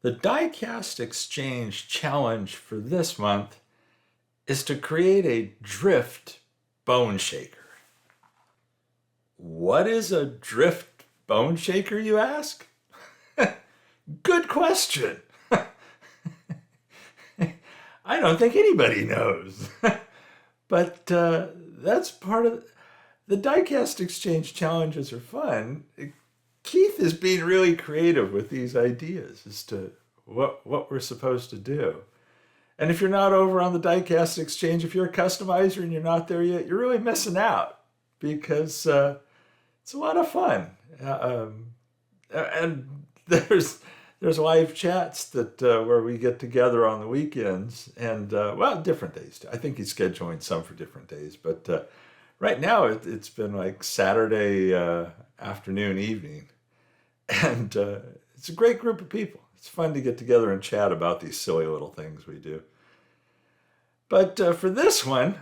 The Diecast Exchange challenge for this month is to create a drift bone shaker. What is a drift bone shaker, you ask? Good question. I don't think anybody knows. But that's part of the Diecast Exchange challenges are fun. Keith is being really creative with these ideas as to what we're supposed to do. And if you're not over on the Diecast Exchange, if you're a customizer and you're not there yet, you're really missing out because it's a lot of fun. And there's live chats that where we get together on the weekends and different days too. I think he's scheduling some for different days, but right now it's been like Saturday afternoon, evening, and it's a great group of people. It's fun to get together and chat about these silly little things we do. But for this one,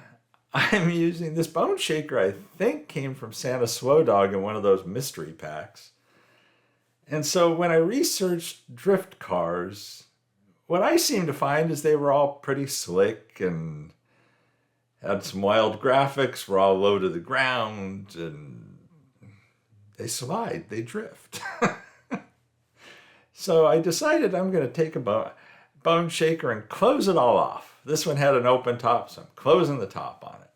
I'm using this bone shaker. I think came from Santa Slow Dog in one of those mystery packs. And so when I researched drift cars, what I seemed to find is they were all pretty slick and had some wild graphics, were all low to the ground, and they slide, they drift. So I decided I'm going to take a bone shaker and close it all off. This one had an open top, so I'm closing the top on it.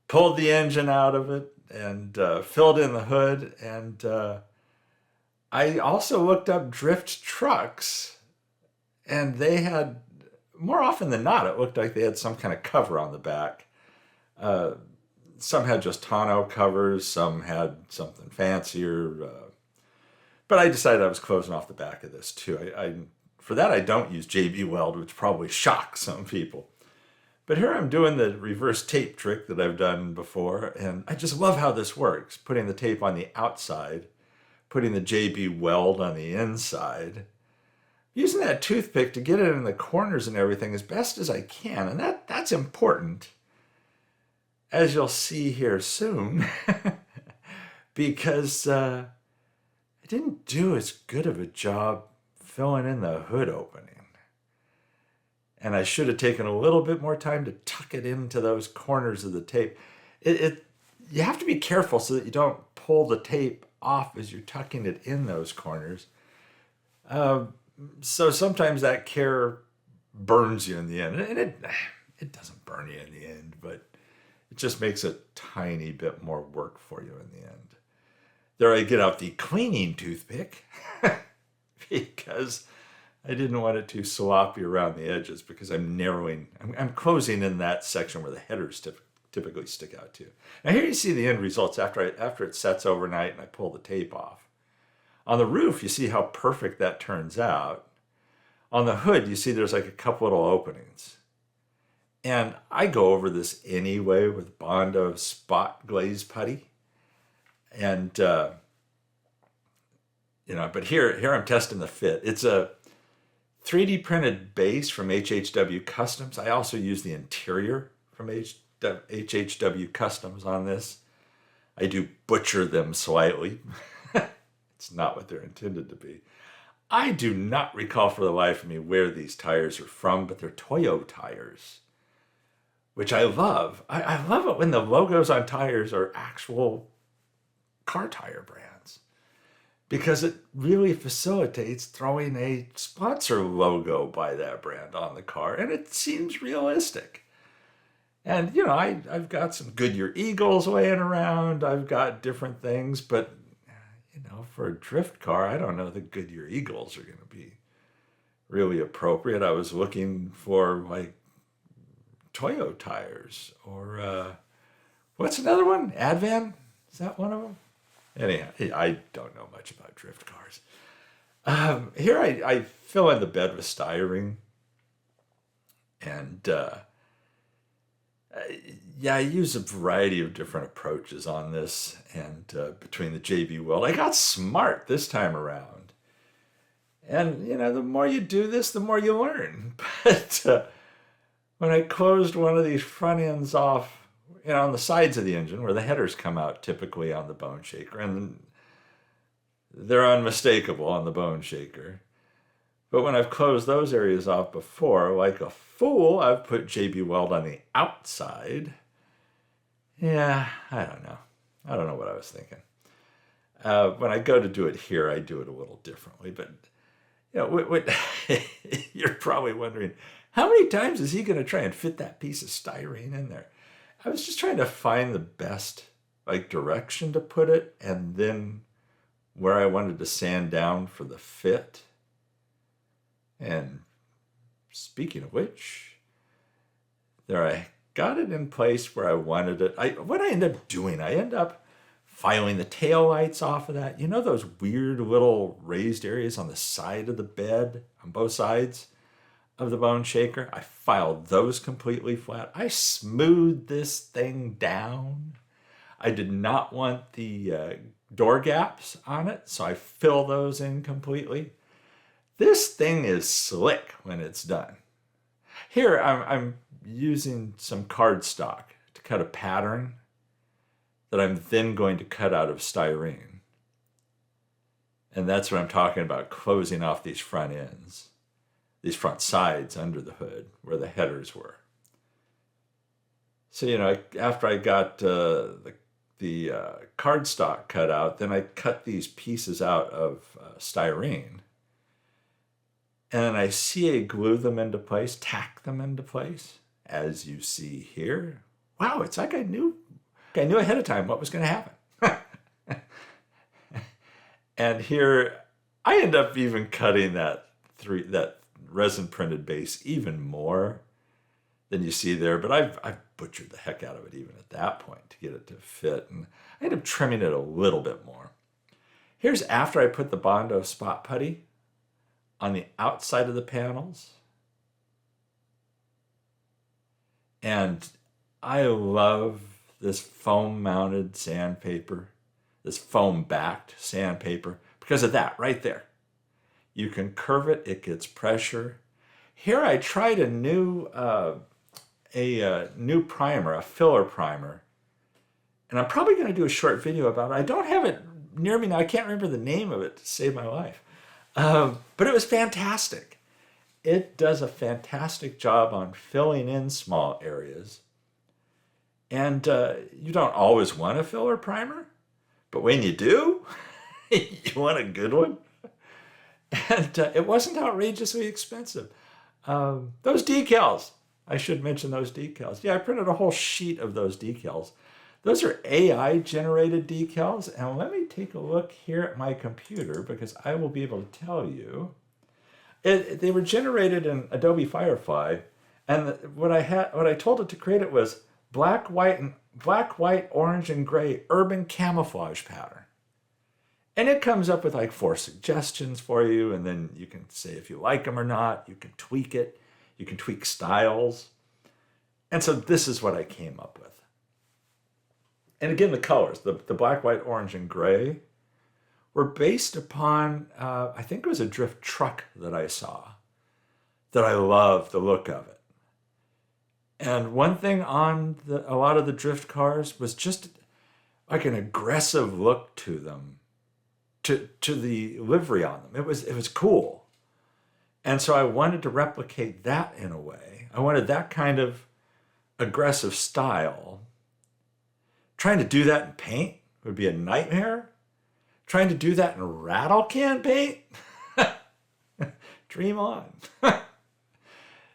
Pulled the engine out of it and filled in the hood, and I also looked up drift trucks, and they had, more often than not, it looked like they had some kind of cover on the back. Some had just tonneau covers, some had something fancier. But I decided I was closing off the back of this too. For that, I don't use JB Weld, which probably shocks some people. But here I'm doing the reverse tape trick that I've done before, and I just love how this works. Putting the tape on the outside, putting the JB Weld on the inside, using that toothpick to get it in the corners and everything as best as I can. And that's important, as you'll see here soon, because I didn't do as good of a job filling in the hood opening. And I should have taken a little bit more time to tuck it into those corners of the tape. You have to be careful so that you don't pull the tape off as you're tucking it in those corners. So sometimes that care burns you in the end. And it doesn't burn you in the end, but it just makes a tiny bit more work for you in the end. There I get out the cleaning toothpick because I didn't want it too sloppy around the edges because I'm closing in that section where the headers typically stick out to. Now here you see the end results after it sets overnight and I pull the tape off. On the roof, you see how perfect that turns out. On the hood, you see there's like a couple little openings. And I go over this anyway with Bondo spot glaze putty. And, but here I'm testing the fit. It's a 3D printed base from HHW Customs. I also use the interior from HHW Customs on this. I do butcher them slightly. It's not what they're intended to be. I do not recall for the life of me where these tires are from, but they're Toyo tires, which I love. I love it when the logos on tires are actual car tire brands because it really facilitates throwing a sponsor logo by that brand on the car, and it seems realistic. And, I've got some Goodyear Eagles laying around. I've got different things, but, for a drift car, I don't know the Goodyear Eagles are going to be really appropriate. I was looking for, like, Toyo tires or, what's another one? Advan? Is that one of them? Anyhow, I don't know much about drift cars. Here I fill in the bed with styrene. And, I use a variety of different approaches on this. And between the JB Weld, I got smart this time around. And, the more you do this, the more you learn. But when I closed one of these front ends off, on the sides of the engine where the headers come out typically on the bone shaker, and they're unmistakable on the bone shaker. But when I've closed those areas off before, like a fool, I've put JB Weld on the outside. Yeah, I don't know. I don't know what I was thinking. When I go to do it here, I do it a little differently. But you're probably wondering, how many times is he going to try and fit that piece of styrene in there? I was just trying to find the best direction to put it, and then where I wanted to sand down for the fit. And speaking of which, there I got it in place where I wanted it. What I end up doing, I end up filing the tail lights off of that. You know those weird little raised areas on the side of the bed, on both sides of the Bone Shaker? I filed those completely flat. I smoothed this thing down. I did not want the door gaps on it, so I fill those in completely. This thing is slick when it's done. Here I'm using some cardstock to cut a pattern that I'm then going to cut out of styrene. And that's what I'm talking about, closing off these front ends, these front sides under the hood where the headers were. So, after I got the cardstock cut out, then I cut these pieces out of styrene. And then I CA glue them into place, tack them into place, as you see here. Wow, it's like I knew ahead of time what was going to happen. And here, I end up even cutting that resin printed base even more than you see there. But I've butchered the heck out of it even at that point to get it to fit. And I end up trimming it a little bit more. Here's after I put the Bondo spot putty on the outside of the panels. And I love this foam mounted sandpaper, this foam backed sandpaper, because of that right there. You can curve it, it gets pressure. Here I tried a new primer, a filler primer. And I'm probably going to do a short video about it. I don't have it near me now. I can't remember the name of it to save my life. But it was fantastic. It does a fantastic job on filling in small areas. And you don't always want a filler primer, but when you do, you want a good one. And it wasn't outrageously expensive. Those decals, I should mention those decals. Yeah, I printed a whole sheet of those decals. Those are AI-generated decals, and let me take a look here at my computer because I will be able to tell you. They were generated in Adobe Firefly, and what I told it to create it was black, white, orange, and gray urban camouflage pattern. And it comes up with like 4 suggestions for you, and then you can say if you like them or not. You can tweak it. You can tweak styles. And so this is what I came up with. And again, the colors, the black, white, orange, and gray, were based upon, I think it was a drift truck that I saw, that I loved the look of it. And one thing on a lot of the drift cars was just like an aggressive look to them, to the livery on them. It was cool. And so I wanted to replicate that in a way. I wanted that kind of aggressive style. Trying to do that in paint would be a nightmare. Trying to do that in rattle can paint? Dream on.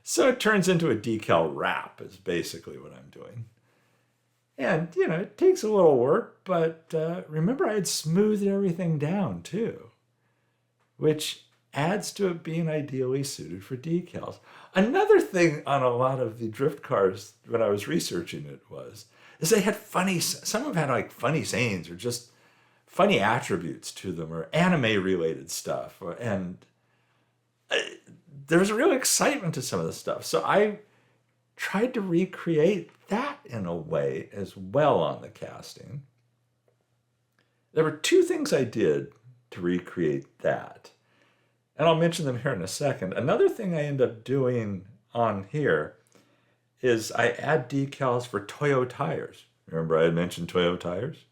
So it turns into a decal wrap is basically what I'm doing. And, it takes a little work, but remember I had smoothed everything down too, which adds to it being ideally suited for decals. Another thing on a lot of the drift cars when I was researching it is they had some of them had like funny sayings or just funny attributes to them or anime related stuff. And there was a real excitement to some of the stuff. So I tried to recreate that in a way as well on the casting. There were 2 things I did to recreate that. And I'll mention them here in a second. Another thing I end up doing on here is I add decals for Toyo tires. Remember I had mentioned Toyo tires?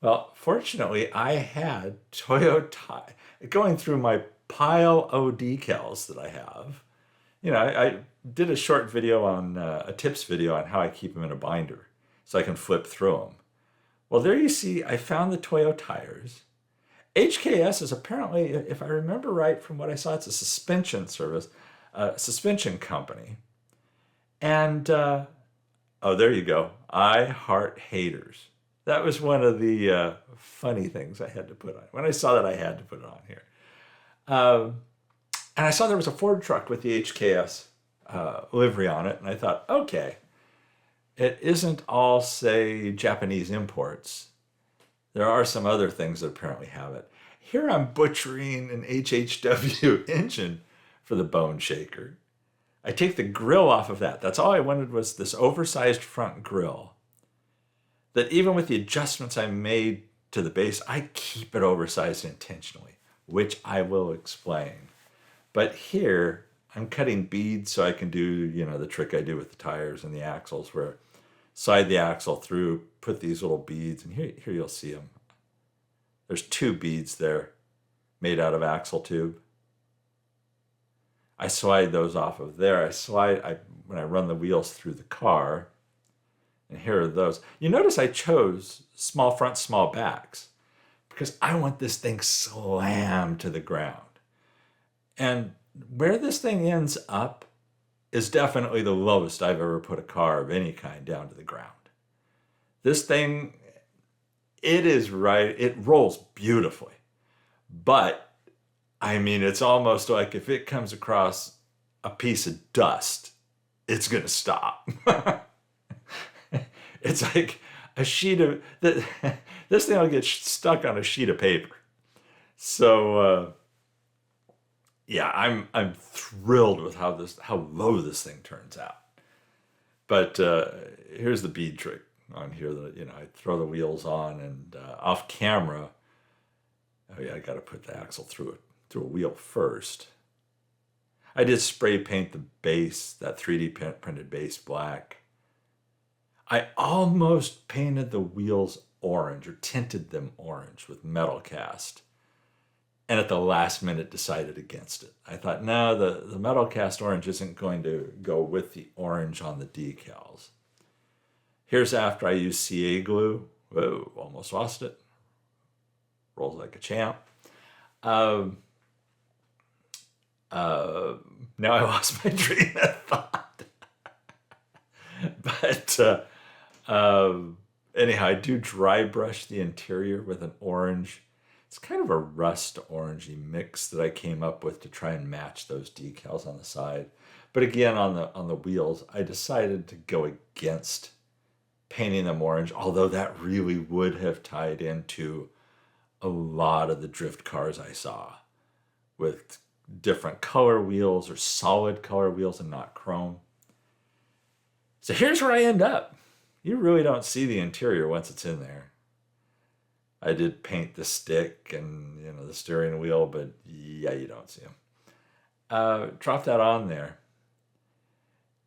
Well, fortunately, I had Toyo tires. Going through my pile of decals that I have. I did a short video on a tips video on how I keep them in a binder so I can flip through them. Well, there you see, I found the Toyo tires. HKS is apparently, if I remember right from what I saw, it's a suspension suspension company. And, oh, there you go. I heart haters. That was one of the funny things I had to put on. When I saw that, I had to put it on here. And I saw there was a Ford truck with the HKS livery on it. And I thought, okay, it isn't all, say, Japanese imports. There are some other things that apparently have it. Here I'm butchering an HHW engine for the Bone Shaker. I take the grill off of that. That's all I wanted, was this oversized front grill. That even with the adjustments I made to the base, I keep it oversized intentionally, which I will explain. But here, I'm cutting beads so I can do, the trick I do with the tires and the axles, where slide the axle through, put these little beads, and here you'll see them. There's 2 beads there made out of axle tube. I slide those off of there. When I run the wheels through the car, and here are those. You notice I chose small front, small backs, because I want this thing slammed to the ground. And where this thing ends up is definitely the lowest I've ever put a car of any kind down to the ground. This thing, it rolls beautifully. But, it's almost like if it comes across a piece of dust, it's going to stop. It's like a sheet of, this thing will get stuck on a sheet of paper. So, yeah, I'm thrilled with how low this thing turns out. But here's the bead trick on here that I throw the wheels on, and off camera. Oh yeah, I got to put the axle through a wheel first. I did spray paint the base, that 3D printed base, black. I almost painted the wheels orange, or tinted them orange with metal cast. And at the last minute decided against it. I thought, no, the metal cast orange isn't going to go with the orange on the decals. Here's after I used CA glue. Whoa, almost lost it. Rolls like a champ. Now I lost my train of thought. But anyhow, I do dry brush the interior with an orange. It's kind of a rust orangey mix that I came up with to try and match those decals on the side. But again, on the wheels, I decided to go against painting them orange, although that really would have tied into a lot of the drift cars I saw with different color wheels or solid color wheels and not chrome. So here's where I end up. You really don't see the interior once it's in there. I did paint the stick and the steering wheel, but yeah, you don't see them. Drop that on there.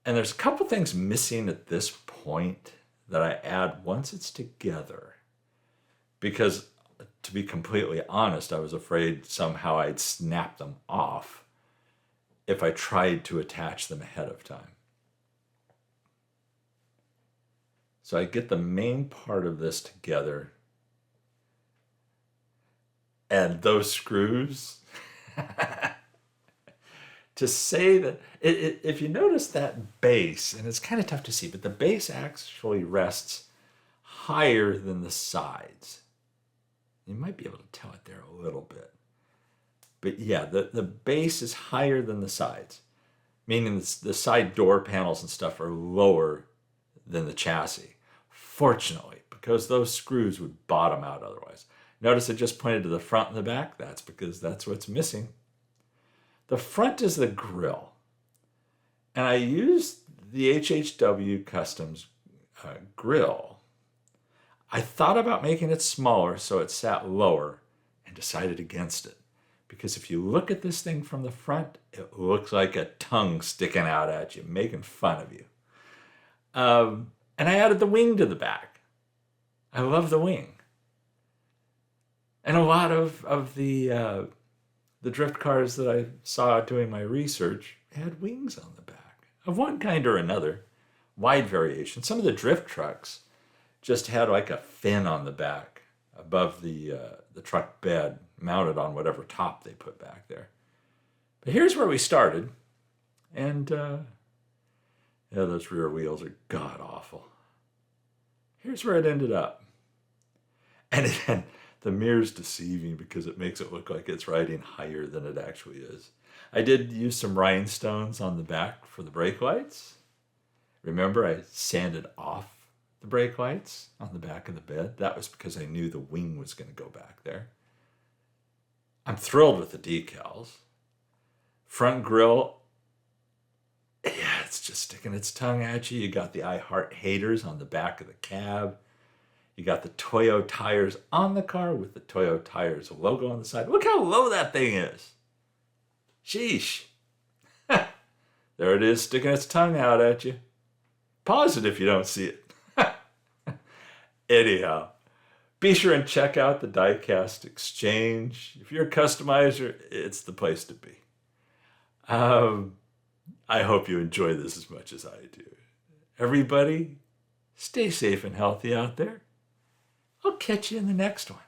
And there's a couple things missing at this point that I add once it's together. Because to be completely honest, I was afraid somehow I'd snap them off if I tried to attach them ahead of time. So I get the main part of this together. And those screws, to say that, if you notice that base, and it's kind of tough to see, but the base actually rests higher than the sides. You might be able to tell it there a little bit. But yeah, the base is higher than the sides, meaning the side door panels and stuff are lower than the chassis. Fortunately, because those screws would bottom out otherwise. Notice I just pointed to the front and the back. That's because that's what's missing. The front is the grill. And I used the HHW Customs grill. I thought about making it smaller so it sat lower and decided against it. Because if you look at this thing from the front, it looks like a tongue sticking out at you, making fun of you. And I added the wing to the back. I love the wing. And a lot of the the drift cars that I saw doing my research had wings on the back of one kind or another, wide variation. Some of the drift trucks just had like a fin on the back above the truck bed, mounted on whatever top they put back there. But here's where we started, and yeah, those rear wheels are god awful. Here's where it ended up, and the mirror's deceiving because it makes it look like it's riding higher than it actually is. I did use some rhinestones on the back for the brake lights. Remember, I sanded off the brake lights on the back of the bed. That was because I knew the wing was going to go back there. I'm thrilled with the decals. Front grille, yeah, it's just sticking its tongue at you. You got the I Heart Haters on the back of the cab. You got the Toyo tires on the car with the Toyo tires logo on the side. Look how low that thing is. Sheesh. There it is, sticking its tongue out at you. Pause it if you don't see it. Anyhow, be sure and check out the Diecast Exchange. If you're a customizer, it's the place to be. I hope you enjoy this as much as I do. Everybody, stay safe and healthy out there. I'll catch you in the next one.